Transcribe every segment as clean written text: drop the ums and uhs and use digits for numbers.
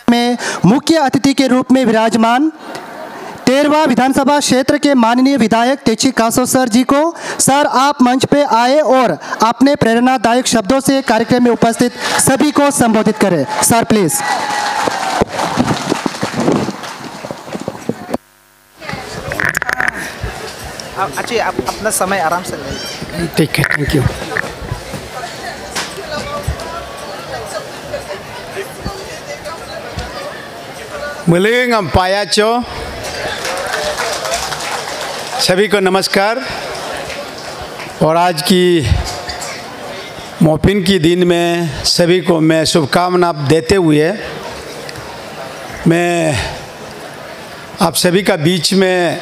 में मुख्य अतिथि के रूप में विराजमान 13वां विधानसभा क्षेत्र के माननीय विधायक तेची कासो सर जी को, सर आप मंच पे आए और अपने प्रेरणादायक शब्दों से कार्यक्रम में उपस्थित सभी को संबोधित करें। Sir please. अच्छा, आप अपना समय आराम से लें। ठीक है, थैंक यू। मुलिंगम पायाचो, सभी को नमस्कार। और आज की मोपिन की दिन में सभी को मैं शुभकामना देते हुए मैं आप सभी का बीच में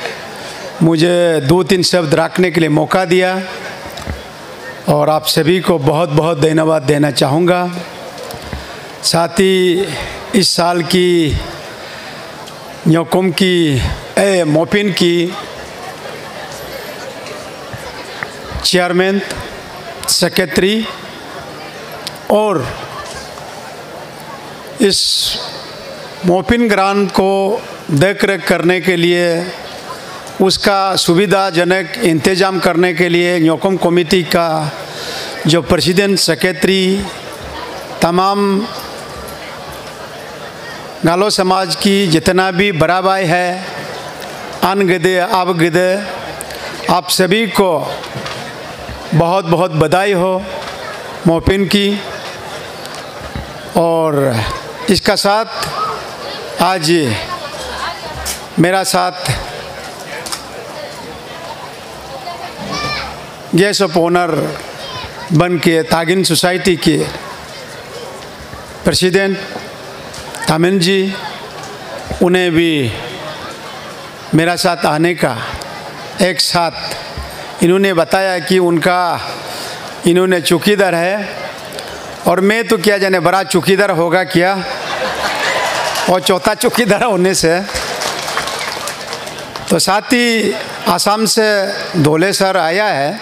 मुझे 2-3 शब्द रखने के लिए मौका दिया और आप सभी को बहुत बहुत धन्यवाद देना चाहूँगा। साथ ही इस साल की न्योकुम की मोपिन की चेयरमैन, सेक्रेटरी और इस मोपिन ग्रांट को देख रेख करने के लिए उसका सुविधाजनक इंतज़ाम करने के लिए न्योकुम कमेटी का जो प्रेसिडेंट, सेक्रेटरी, तमाम गालो समाज की जितना भी बड़ा भाई है, अन गिदे अब गिदे, आप सभी को बहुत बहुत बधाई हो मोपिन की। और इसका साथ आज मेरा साथ गेस्ट ऑफ ऑनर बन के तागिन सोसाइटी के प्रेसिडेंट तामिन जी, उन्हें भी मेरा साथ आने का एक साथ इन्होंने बताया कि इन्होंने चौकीदार है और मैं तो क्या जाने बड़ा चौकीदार होगा क्या, और चौथा चौकीदार होने से। तो साथ ही आसाम से धोले सर आया है,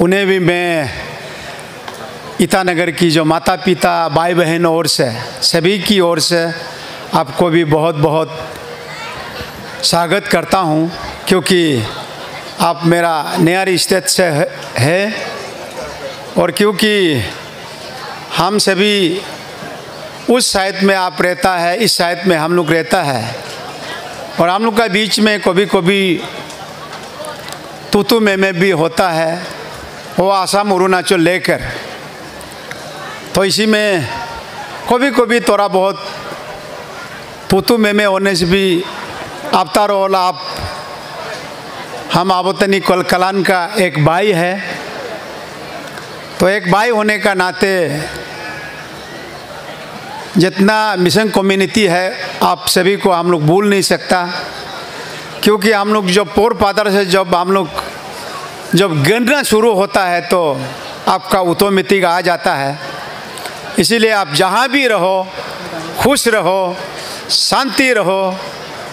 उन्हें भी मैं ईटानगर की जो माता पिता, भाई बहन और से सभी की ओर से आपको भी बहुत बहुत स्वागत करता हूं, क्योंकि आप मेरा नया स्टेट से है और क्योंकि हम सभी उस साइड में आप रहता है, इस साइड में हम लोग रहता है और हम लोग का बीच में कभी कभी तूतू में भी होता है, वो आसाम अरुणाचल लेकर। तो इसी में कभी कभी थोड़ा बहुत तूतू में होने से भी आपता रोल आप हम आबोतनी कलान का एक भाई है, तो एक भाई होने का नाते जितना मिशन कम्युनिटी है आप सभी को हम लोग भूल नहीं सकता, क्योंकि हम लोग जब पोर पादर से जब गिनना शुरू होता है तो आपका ऑटोमेटिक आ जाता है। इसीलिए आप जहाँ भी रहो खुश रहो, शांति रहो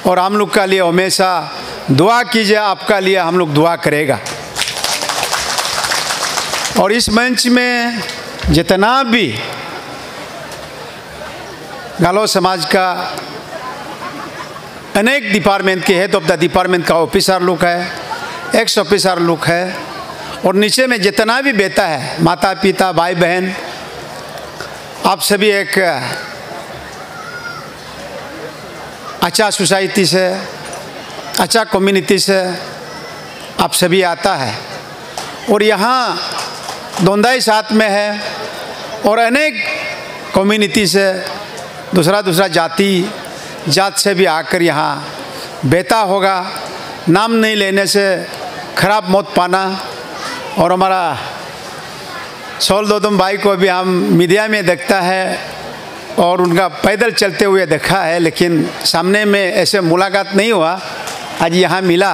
और हम लोग का लिए हमेशा दुआ कीजिए, आपका लिए हम लोग दुआ करेगा। और इस मंच में जितना भी गालो समाज का अनेक डिपार्टमेंट के हेड ऑफ द डिपार्टमेंट का ऑफिसर लोग है, एक्स ऑफिसर लोग है और नीचे में जितना भी बेटा है, माता पिता, भाई बहन, आप सभी एक अच्छा सोसाइटी से, अच्छा कम्युनिटी से आप सभी आता है और यहाँ दोंदाई साथ में है और अनेक कम्युनिटी से दूसरा जात से भी आकर यहाँ बेटा होगा। नाम नहीं लेने से खराब मौत पाना। और हमारा सोल दोदम भाई को भी हम मीडिया में देखता है और उनका पैदल चलते हुए देखा है, लेकिन सामने में ऐसे मुलाकात नहीं हुआ, आज यहाँ मिला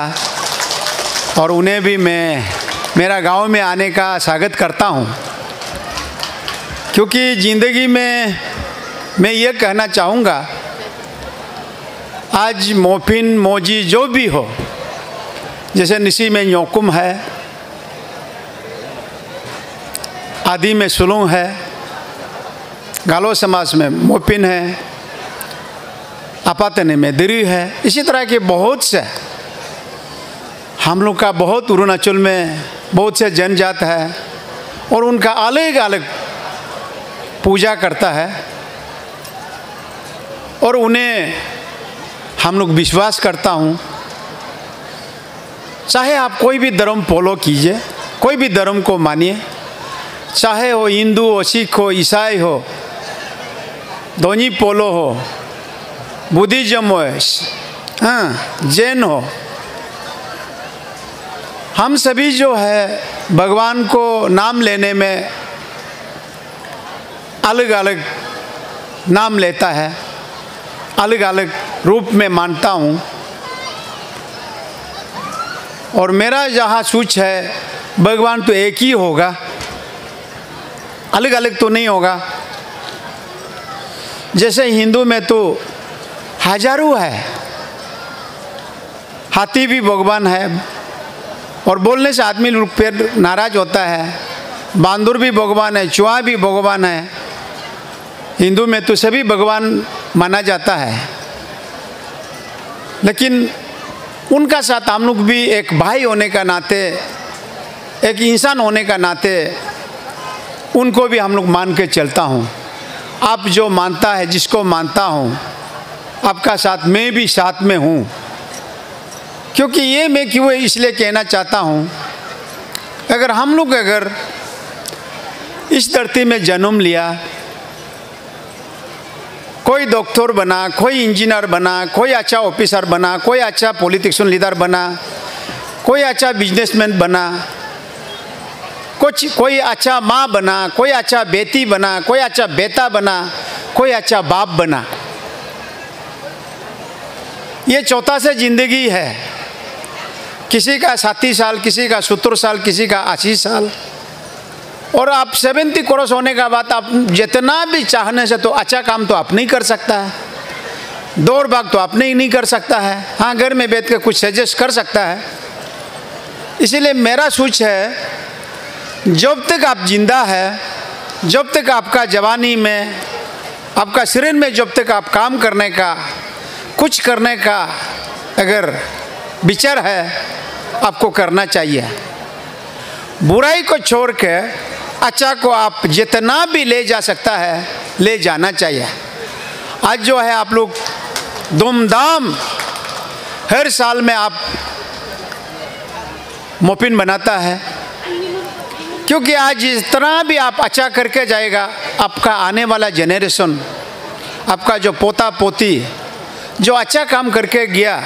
और उन्हें भी मैं मेरा गांव में आने का स्वागत करता हूँ। क्योंकि ज़िंदगी में मैं ये कहना चाहूँगा, आज मोपिन मोजी जो भी हो, जैसे निसी में न्योकुम है, आदि में सुलूंग है, गालो समाज में मोपिन है, आपातने में दिरी है। इसी तरह के बहुत से हम लोग का बहुत अरुणाचल में बहुत से जनजात है और उनका अलग अलग पूजा करता है और उन्हें हम लोग विश्वास करता हूँ। चाहे आप कोई भी धर्म फॉलो कीजिए, कोई भी धर्म को मानिए, चाहे हो हिंदू हो, सिख हो, ईसाई हो, दोनी पोलो हो, बुद्धिज्म हो, हाँ जैन हो, हम सभी जो है भगवान को नाम लेने में अलग अलग नाम लेता है, अलग अलग रूप में मानता हूँ। और मेरा जहाँ सोच है भगवान तो एक ही होगा, अलग अलग तो नहीं होगा। जैसे हिंदू में तो हजारों है, हाथी भी भगवान है और बोलने से आदमी लोग फिर नाराज होता है। बांदर भी भगवान है, चूहा भी भगवान है। हिंदू में तो सभी भगवान माना जाता है, लेकिन उनका साथ हम लोग भी एक भाई होने का नाते, एक इंसान होने का नाते उनको भी हम लोग मान के चलता हूँ। आप जो मानता है, जिसको मानता हूँ, आपका साथ मैं भी साथ में हूँ। क्योंकि ये मैं क्यों इसलिए कहना चाहता हूँ, अगर हम लोग अगर इस धरती में जन्म लिया, कोई डॉक्टर बना, कोई इंजीनियर बना, कोई अच्छा ऑफिसर बना, कोई अच्छा पॉलिटिशियन लीडर बना, कोई अच्छा बिजनेसमैन बना, कोई अच्छा माँ बना, कोई अच्छा बेटी बना, कोई अच्छा बेटा बना, कोई अच्छा बाप बना। ये चौथा से जिंदगी है। किसी का 60 साल, किसी का 70 साल, किसी का 80 साल। और आप 70 क्रॉस होने का बाद आप जितना भी चाहने से तो अच्छा काम तो आप नहीं कर सकता है, दौड़ भाग तो आप नहीं कर सकता है। हाँ, घर में बैठ कर कुछ सजेस्ट कर सकता है। इसीलिए मेरा सोच है, जब तक आप जिंदा है, जब तक आपका जवानी में, आपका शरीर में जब तक आप काम करने का, कुछ करने का अगर विचार है, आपको करना चाहिए। बुराई को छोड़ के अच्छा को आप जितना भी ले जा सकता है, ले जाना चाहिए। आज जो है आप लोग धूमधाम हर साल में आप मोपिन बनाता है, क्योंकि आज जितना भी आप अच्छा करके जाएगा, आपका आने वाला जेनरेशन, आपका जो पोता पोती जो अच्छा काम करके गया,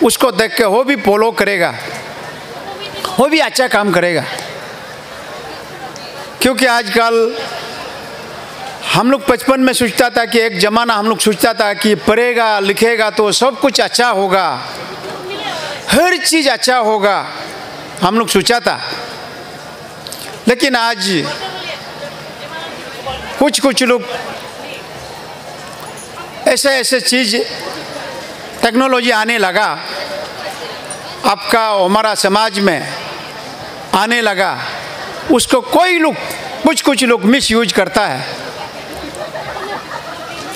उसको देख के वो भी फॉलो करेगा, वो भी अच्छा काम करेगा। क्योंकि आजकल हम लोग 55 में सोचता था कि एक ज़माना हम लोग सोचता था कि पढ़ेगा लिखेगा तो सब कुछ अच्छा होगा, हर चीज़ अच्छा होगा, हम लोग सोचा था। लेकिन आज कुछ लोग ऐसे चीज़ टेक्नोलॉजी आने लगा, आपका हमारा समाज में आने लगा, उसको कोई लोग कुछ लोग मिस यूज करता है।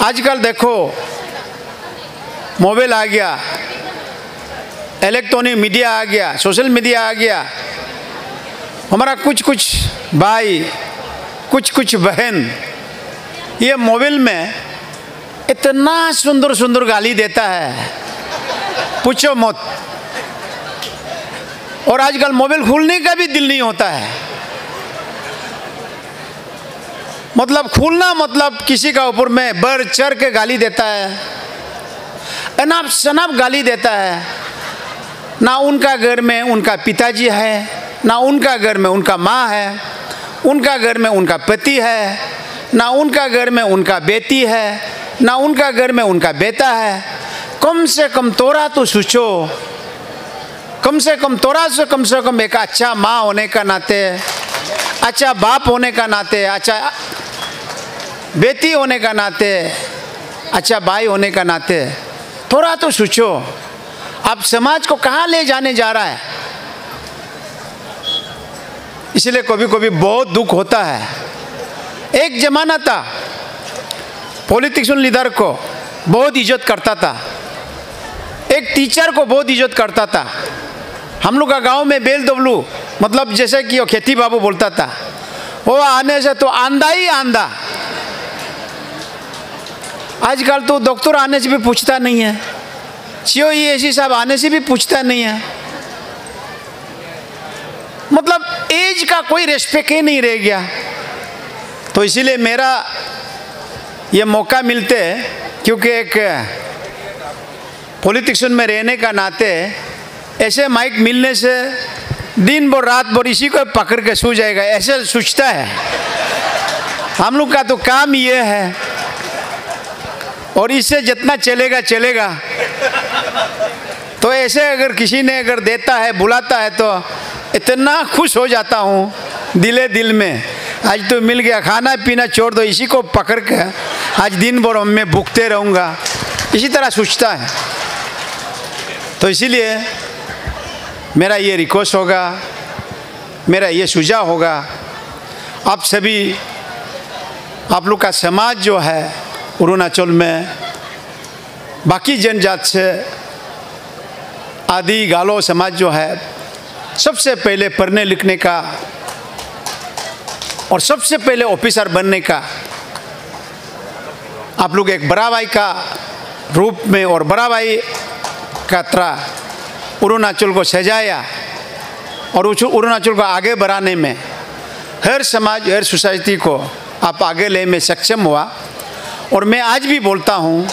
आजकल देखो मोबाइल आ गया, इलेक्ट्रॉनिक मीडिया आ गया, सोशल मीडिया आ गया। हमारा कुछ भाई, कुछ बहन ये मोबाइल में इतना सुंदर गाली देता है, पूछो मत। और आजकल मोबाइल खोलने का भी दिल नहीं होता है। मतलब खोलना मतलब किसी का ऊपर में बढ़ चढ़ के गाली देता है, अनाप शनाप गाली देता है। ना उनका घर में उनका पिताजी है, ना उनका घर में उनका माँ है, उनका घर में उनका पति है, ना उनका घर में उनका बेटी है, ना उनका घर में उनका बेटा है। कम से कम तोरा तो सोचो, कम से कम एक अच्छा माँ होने का नाते, अच्छा बाप होने का नाते, अच्छा बेटी होने का नाते, अच्छा भाई होने का नाते थोड़ा तो सोचो, आप समाज को कहाँ ले जाने जा रहा है। इसलिए कभी बहुत दुख होता है। एक जमाना था पॉलिटिशियन लीडर को बहुत इज्जत करता था, एक टीचर को बहुत इज्जत करता था। हम लोग का गांव में बेल दबलू मतलब जैसे कि वो खेती बाबू बोलता था, वो आने से तो आंधा ही आंधा। आजकल तो डॉक्टर आने से भी पूछता नहीं है, सीओ ऐसी साहब आने से भी पूछता नहीं है। मतलब एज का कोई रेस्पेक्ट ही नहीं रह गया। तो इसीलिए मेरा ये मौका मिलते, क्योंकि एक पॉलिटिशियन में रहने का नाते ऐसे माइक मिलने से दिन भर रात भर इसी को पकड़ के सो जाएगा ऐसे सोचता है। हम लोग का तो काम ये है, और इससे जितना चलेगा चलेगा। तो ऐसे अगर किसी ने अगर देता है बुलाता है तो इतना खुश हो जाता हूँ दिले दिल में, आज तो मिल गया, खाना पीना छोड़ दो, इसी को पकड़ के आज दिन भर मैं भूखते रहूँगा, इसी तरह सोचता है। तो इसीलिए मेरा ये रिक्वेस्ट होगा, मेरा ये सुझाव होगा, आप सभी, आप लोग का समाज जो है अरुणाचल में बाकी जनजात से आदि गालो समाज जो है, सबसे पहले पढ़ने लिखने का और सबसे पहले ऑफिसर बनने का आप लोग एक बड़ा भाई का रूप में और बड़ा भाई का तरह अरुणाचल को सजाया, और अरुणाचल को आगे बढ़ाने में हर समाज हर सोसाइटी को आप आगे ले में सक्षम हुआ। और मैं आज भी बोलता हूँ,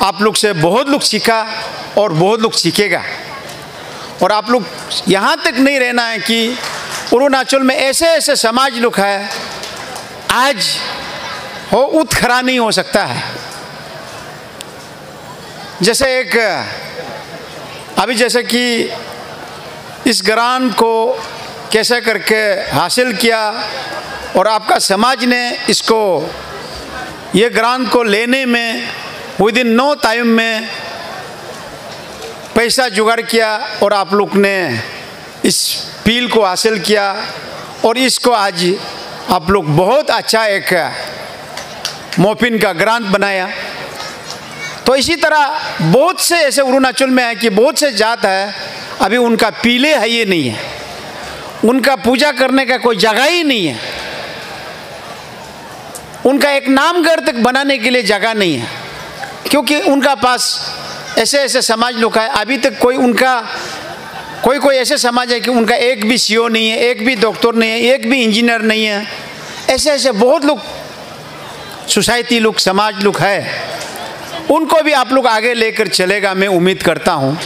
आप लोग से बहुत लोग सीखा और बहुत लोग सीखेगा। और आप लोग यहाँ तक नहीं रहना है कि अरुणाचल में ऐसे ऐसे समाज लोग हैं, आज हो उत खड़ा नहीं हो सकता है। जैसे एक अभी जैसे कि इस ग्रांट को कैसे करके हासिल किया और आपका समाज ने इसको ये ग्रांट को लेने में विद इन नो टाइम में पैसा जुगाड़ किया और आप लोग ने इस पील को हासिल किया और इसको आज आप लोग बहुत अच्छा एक मोपिन का ग्रांट बनाया। तो इसी तरह बहुत से ऐसे अरुणाचल में है कि बहुत से जात है अभी उनका पीले है ये नहीं है, उनका पूजा करने का कोई जगह ही नहीं है, उनका एक नामघर तक बनाने के लिए जगह नहीं है, क्योंकि उनका पास ऐसे ऐसे समाज लोग है। अभी तक कोई उनका कोई ऐसे समाज है कि उनका एक भी सीओ नहीं है, एक भी डॉक्टर नहीं है, एक भी इंजीनियर नहीं है। ऐसे ऐसे बहुत लोग सोसाइटी लोग समाज लोग है, उनको भी आप लोग आगे लेकर चलेगा मैं उम्मीद करता हूँ,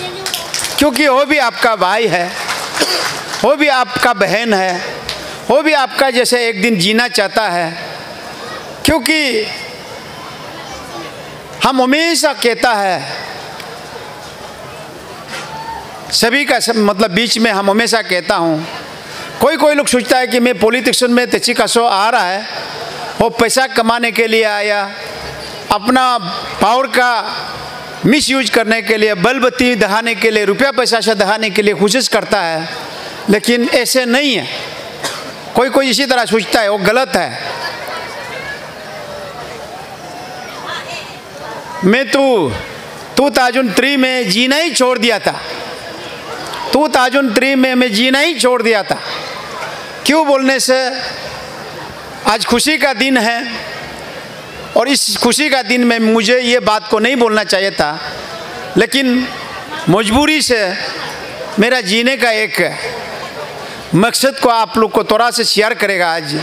क्योंकि वो भी आपका भाई है, वो भी आपका बहन है, वो भी आपका जैसे एक दिन जीना चाहता है। क्योंकि हम हमेशा कहता है सभी का मतलब बीच में हम हमेशा कहता हूँ, कोई लोग सोचता है कि मैं पॉलिटिशियन में तेची का शो आ रहा है, वो पैसा कमाने के लिए आया, अपना पावर का मिसयूज करने के लिए, बलबत्ती दहाने के लिए, रुपया पैसा से दहाने के लिए कोशिश करता है। लेकिन ऐसे नहीं है, कोई इसी तरह सोचता है, वो गलत है। मैं 2003 में जीना ही छोड़ दिया था, 2003 में मैं जीना ही छोड़ दिया था। क्यों बोलने से आज खुशी का दिन है, और इस खुशी का दिन में मुझे ये बात को नहीं बोलना चाहिए था, लेकिन मजबूरी से मेरा जीने का एक मकसद को आप लोग को थोड़ा से शेयर करेगा। आज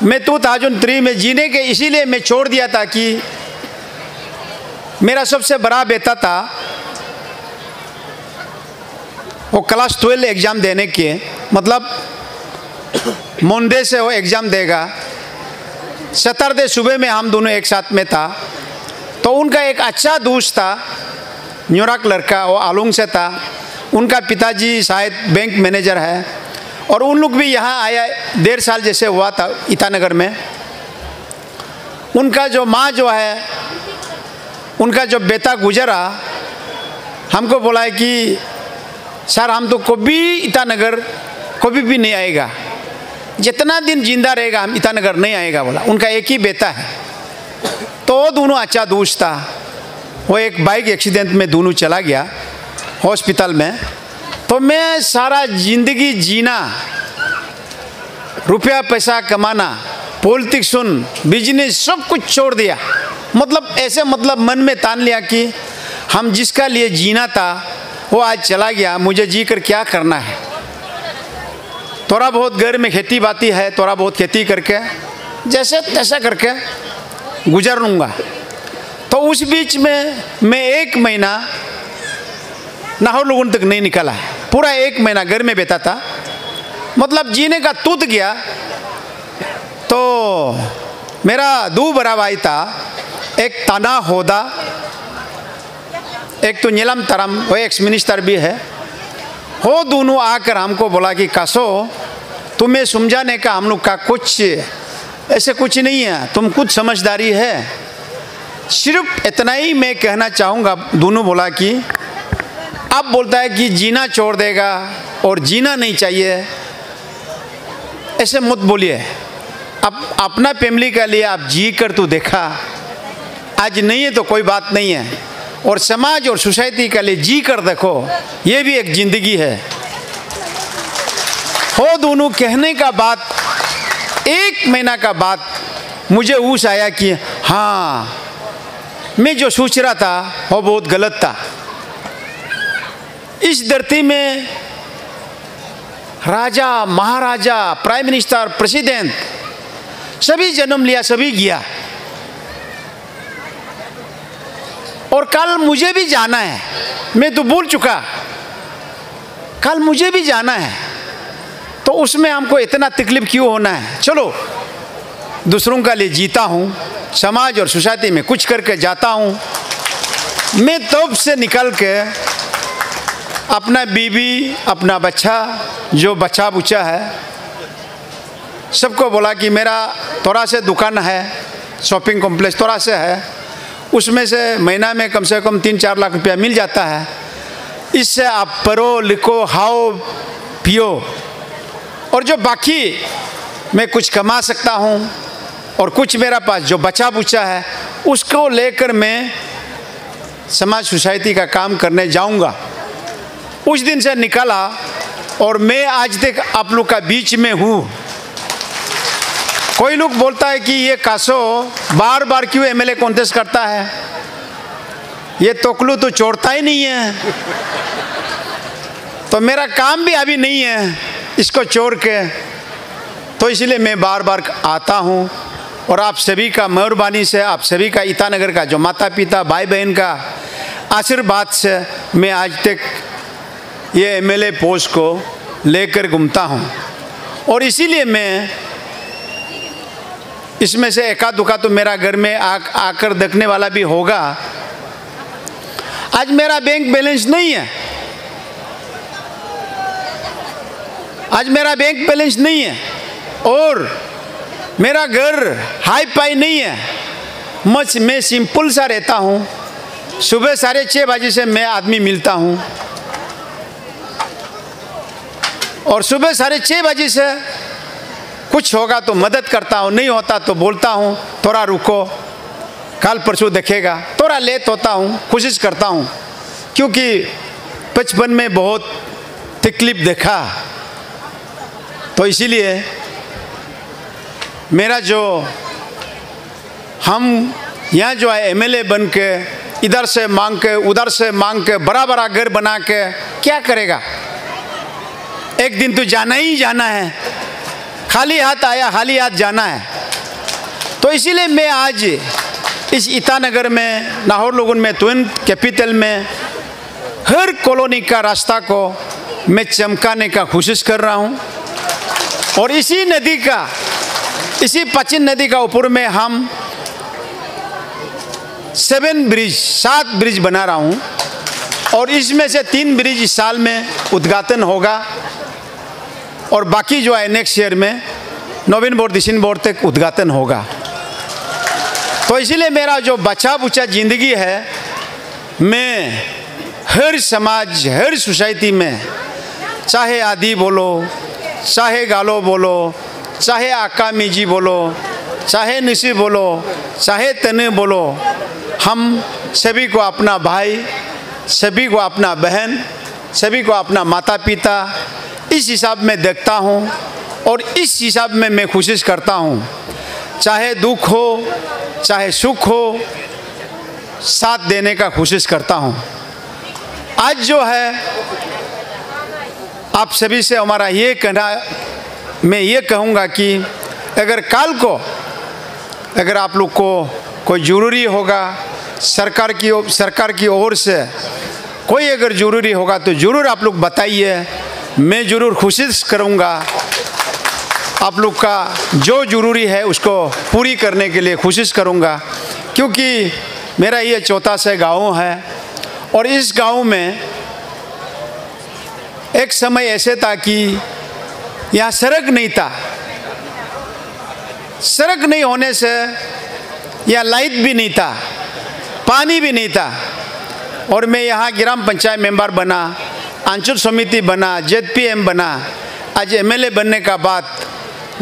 मैं 2003 में जीने के इसीलिए मैं छोड़ दिया था कि मेरा सबसे बड़ा बेटा था, वो क्लास 12 एग्ज़ाम देने के मतलब मंडे से वो एग्ज़ाम देगा, सैटरडे सुबह में हम दोनों एक साथ में था। तो उनका एक अच्छा दोस्त था, न्यूयॉर्क लड़का, वो आलुंग से था, उनका पिताजी शायद बैंक मैनेजर है, और उन लोग भी यहाँ आया 1.5 साल जैसे हुआ था ईटानगर में। उनका जो माँ जो है, उनका जो बेटा गुजरा, हमको बोला है कि सर हम तो कभी ईटानगर कभी भी नहीं आएगा, जितना दिन जिंदा रहेगा हम ईटानगर नहीं आएगा बोला। उनका एक ही बेटा है, तो वो दोनों अच्छा दोस्त था। वो एक बाइक एक्सीडेंट में दोनों चला गया हॉस्पिटल में। तो मैं सारा जिंदगी जीना, रुपया पैसा कमाना, पॉलिटिक्स सुन, बिजनेस सब कुछ छोड़ दिया। मतलब ऐसे मतलब मन में ठान लिया कि हम जिसका लिए जीना था वो आज चला गया, मुझे जी कर क्या करना है। थोड़ा बहुत घर में खेती बाती है, थोड़ा बहुत खेती करके जैसे तैसा करके गुजर लूँगा। तो उस बीच में मैं 1 महीना नाहौर लोगों तक नहीं निकला है। पूरा 1 महीना घर में बैठा था, मतलब जीने का टूट गया। तो मेरा 2 बड़ा भाई था, एक ताना होदा, एक तो नीलम तरम, वो एक्स मिनिस्टर भी है। वो दोनों आकर हमको बोला कि कासो तुम्हें समझाने का हम लोग का कुछ ऐसे कुछ नहीं है, तुम कुछ समझदारी है। सिर्फ इतना ही मैं कहना चाहूँगा। दोनों बोला कि अब बोलता है कि जीना छोड़ देगा और जीना नहीं चाहिए, ऐसे मत बोलिए। अब अपना फैमिली के लिए आप जी कर तो देखा, आज नहीं है तो कोई बात नहीं है, और समाज और सोसाइटी के लिए जी कर देखो, ये भी एक जिंदगी है। वो दोनों कहने का बाद 1 महीना का बाद मुझे होश आया कि हाँ, मैं जो सोच रहा था वो बहुत गलत था। इस धरती में राजा, महाराजा, प्राइम मिनिस्टर, प्रेसिडेंट सभी जन्म लिया, सभी गया, और कल मुझे भी जाना है। मैं तो भूल चुका, कल मुझे भी जाना है, तो उसमें हमको इतना तकलीफ क्यों होना है। चलो दूसरों का लिए जीता हूँ, समाज और सोसाइटी में कुछ करके जाता हूँ। मैं तब से निकल के अपना बीवी, अपना बच्चा, जो बच्चा बुच्चा है, सबको बोला कि मेरा थोड़ा से दुकान है, शॉपिंग कॉम्प्लेक्स थोड़ा से है, उसमें से महीना में कम से कम 3-4 लाख रुपया मिल जाता है। इससे आप पढ़ो लिखो, खाओ पियो, और जो बाकी मैं कुछ कमा सकता हूँ और कुछ मेरा पास जो बचा बुचा है उसको लेकर मैं समाज सोसाइटी का काम करने जाऊँगा। उस दिन से निकला और मैं आज तक आप लोग का बीच में हूँ। कोई लोग बोलता है कि ये कासो बार बार क्यों एमएलए कॉन्टेस्ट करता है, ये तोकलू तो छोड़ता ही नहीं है। तो मेरा काम भी अभी नहीं है इसको छोड़ के, तो इसलिए मैं बार बार आता हूँ। और आप सभी का मेहरबानी से, आप सभी का, ईटानगर का जो माता पिता भाई बहन का आशीर्वाद से मैं आज तक ये एमएलए पोस्ट को लेकर घूमता हूँ। और इसीलिए मैं इसमें से एका दुका तो मेरा घर में आकर देखने वाला भी होगा। आज मेरा बैंक बैलेंस नहीं है, आज मेरा बैंक बैलेंस नहीं है, और मेरा घर हाई फाई नहीं है। मैं सिंपल सा रहता हूँ। सुबह 6:30 बजे से मैं आदमी मिलता हूँ, और सुबह 6:30 बजे से कुछ होगा तो मदद करता हूँ, नहीं होता तो बोलता हूँ थोड़ा रुको, कल परसों देखेगा। थोड़ा लेट होता हूँ, कोशिश करता हूँ, क्योंकि बचपन में बहुत तकलीफ देखा। तो इसीलिए मेरा जो हम यहाँ जो है एमएलए बन के इधर से मांग के उधर से मांग के बड़ा बड़ा घर बना के क्या करेगा। एक दिन तो जाना ही जाना है, खाली हाथ आया खाली हाथ जाना है। तो इसीलिए मैं आज इस ईटानगर में, नाहौर लोगन में, ट्विन कैपिटल में हर कॉलोनी का रास्ता को मैं चमकाने का कोशिश कर रहा हूँ। और इसी नदी का, इसी पचिन नदी का ऊपर में हम 7 ब्रिज बना रहा हूँ, और इसमें से 3 ब्रिज इस साल में उद्घाटन होगा, और बाकी जो है नेक्स्ट ईयर में नवंबर दिसंबर तक उद्घाटन होगा। तो इसीलिए मेरा जो बचा बुचा ज़िंदगी है, मैं हर समाज, हर सोसाइटी में, चाहे आदि बोलो, चाहे गालो बोलो, चाहे आका मीजी बोलो, चाहे निसी बोलो, चाहे तने बोलो, हम सभी को अपना भाई, सभी को अपना बहन, सभी को अपना माता पिता इस हिसाब में देखता हूँ और इस हिसाब में मैं कोशिश करता हूँ। चाहे दुख हो, चाहे सुख हो, साथ देने का कोशिश करता हूँ। आज जो है आप सभी से हमारा ये कहना, मैं ये कहूँगा कि अगर कल को अगर आप लोग को कोई ज़रूरी होगा, सरकार की ओर से कोई अगर ज़रूरी होगा तो ज़रूर आप लोग बताइए। मैं ज़रूर कोशिश करूँगा आप लोग का जो ज़रूरी है उसको पूरी करने के लिए कोशिश करूँगा, क्योंकि मेरा ये छोटा सा गाँव है और इस गाँव में एक समय ऐसे था कि यहाँ सड़क नहीं था। सड़क नहीं होने से यहाँ लाइट भी नहीं था, पानी भी नहीं था। और मैं यहाँ ग्राम पंचायत मेंबर बना, अंचल समिति बना, ZPM बना। आज MLA बनने का बाद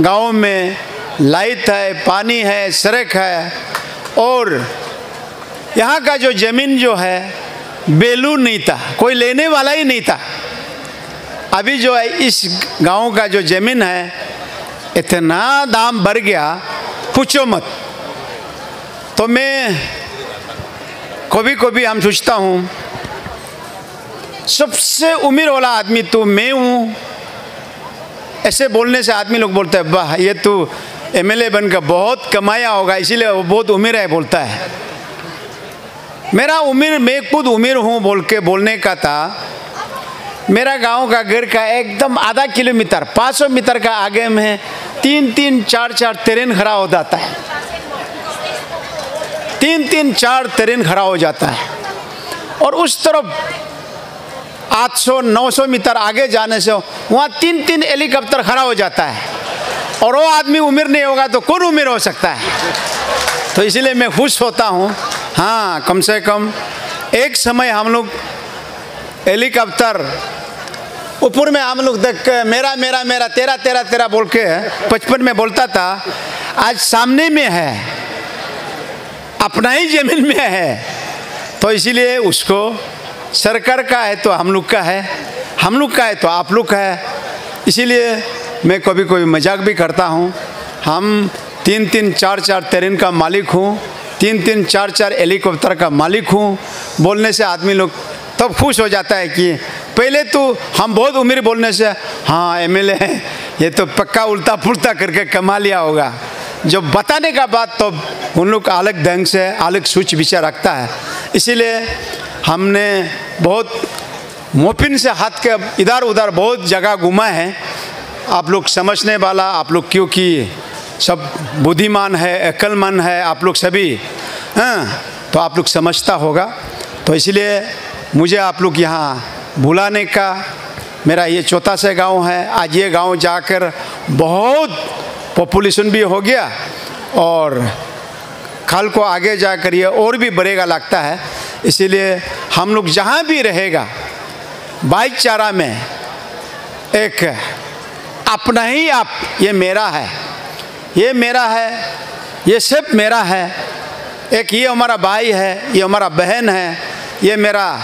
गाँव में लाइट है, पानी है, सड़क है और यहाँ का जो ज़मीन जो है बेलू नहीं था, कोई लेने वाला ही नहीं था। अभी जो है इस गांव का जो ज़मीन है इतना दाम बढ़ गया, पूछो मत। तो मैं कभी कभी हम सोचता हूँ सबसे उम्र वाला आदमी तो मैं हूँ। ऐसे बोलने से आदमी लोग बोलते हैं वाह ये तो MLA बनकर बहुत कमाया होगा इसीलिए वो बहुत उम्र है बोलता है। मेरा उम्र, मैं खुद उम्र हूँ बोल के बोलने का था। मेरा गांव का घर का एकदम आधा किलोमीटर 500 मीटर का आगे में 3-3, 4-4 ट्रेन खड़ा हो जाता है। 3-3, 4 ट्रेन खड़ा हो जाता है और उस तरफ 800-900 मीटर आगे जाने से वहाँ 3-3 हेलीकॉप्टर खड़ा हो जाता है। और वो आदमी उम्र नहीं होगा तो कौन उम्र हो सकता है। तो इसलिए मैं खुश होता हूँ। हाँ, कम से कम एक समय हम लोग हेलीकॉप्टर ऊपर में हम लोग देख के मेरा मेरा मेरा तेरा तेरा तेरा बोल के 55 में बोलता था, आज सामने में है, अपना ही जमीन में है। तो इसीलिए उसको सरकार का है तो हम लोग का है, हम लोग का है तो आप लोग का है। इसीलिए मैं कभी कभी मजाक भी करता हूँ। हम 3-3, 4-4 ट्रेन का मालिक हूँ, 3-3, 4-4 हेलीकॉप्टर का मालिक हूँ। बोलने से आदमी लोग तब खुश हो जाता है कि पहले तो हम बहुत उम्र बोलने से हाँ MLA है ये तो पक्का उल्टा पुल्टा करके कमा लिया होगा। जब बताने का बाद तो उन लोग अलग ढंग से अलग सोच विचार रखता है। इसीलिए हमने बहुत मोपिन से हाथ के इधर उधर बहुत जगह घूमा है। आप लोग समझने वाला, आप लोग क्योंकि सब बुद्धिमान है, अक्लमंद है आप लोग सभी, हाँ, तो आप लोग समझता होगा। तो इसलिए मुझे आप लोग यहाँ बुलाने का, मेरा ये छोटा सा गांव है। आज ये गांव जाकर बहुत पॉपुलेशन भी हो गया और कल को आगे जाकर ये और भी बढ़ेगा लगता है। इसीलिए हम लोग जहाँ भी रहेगा भाईचारा में एक अपना ही आप, ये मेरा है, ये मेरा है, ये सब मेरा है। एक ये हमारा भाई है, ये हमारा बहन है, ये मेरा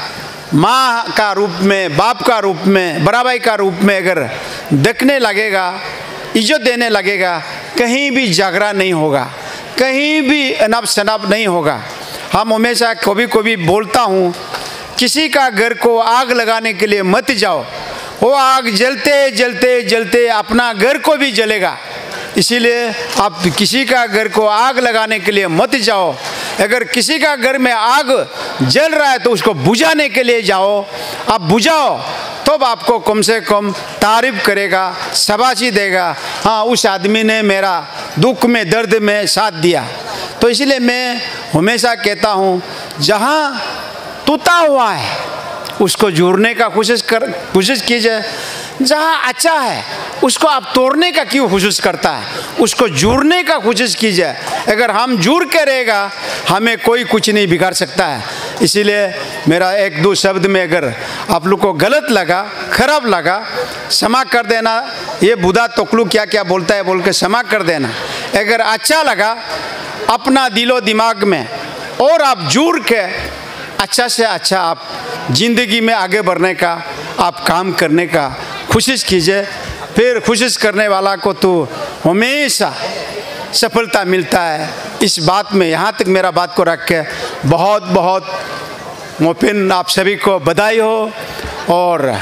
माँ का रूप में, बाप का रूप में, बड़ा भाई का रूप में अगर देखने लगेगा, इज्जत देने लगेगा, कहीं भी झगड़ा नहीं होगा, कहीं भी अनाप शनाप नहीं होगा। हम हमेशा कभी कभी बोलता हूँ किसी का घर को आग लगाने के लिए मत जाओ, वो आग जलते जलते जलते अपना घर को भी जलेगा। इसीलिए आप किसी का घर को आग लगाने के लिए मत जाओ। अगर किसी का घर में आग जल रहा है तो उसको बुझाने के लिए जाओ। आप बुझाओ तो आपको कम से कम तारीफ करेगा, शाबाशी देगा, हाँ उस आदमी ने मेरा दुख में दर्द में साथ दिया। तो इसलिए मैं हमेशा कहता हूँ जहाँ टूटा हुआ है उसको जोड़ने का कोशिश कीजिए। जहाँ अच्छा है उसको आप तोड़ने का क्यों कोशिश करता है, उसको जोड़ने का कोशिश कीजिए। अगर हम जुड़ के रहेगा हमें कोई कुछ नहीं बिगाड़ सकता है। इसीलिए मेरा एक दो शब्द में अगर आप लोग को गलत लगा, खराब लगा, क्षमा कर देना। ये बुधा तोकलू क्या क्या बोलता है बोल के क्षमा कर देना। अगर अच्छा लगा, अपना दिलो दिमाग में और आप जुड़ के अच्छा से अच्छा आप ज़िंदगी में आगे बढ़ने का, आप काम करने का कोशिश कीजिए। फिर कोशिश करने वाला को तो हमेशा सफलता मिलता है। इस बात में यहाँ तक मेरा बात को रख के बहुत बहुत मोपिन आप सभी को बधाई हो। और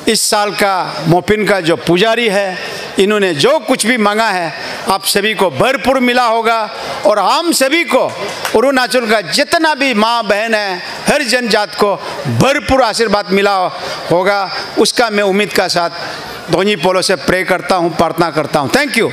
इस साल का मोपिन का जो पुजारी है, इन्होंने जो कुछ भी मांगा है आप सभी को भरपूर मिला होगा। और हम सभी को अरुणाचल का जितना भी माँ बहन है, हर जनजात को भरपूर आशीर्वाद मिला होगा। उसका मैं उम्मीद का साथ धोनी पोलो से प्रे करता हूँ, प्रार्थना करता हूँ। Thank you.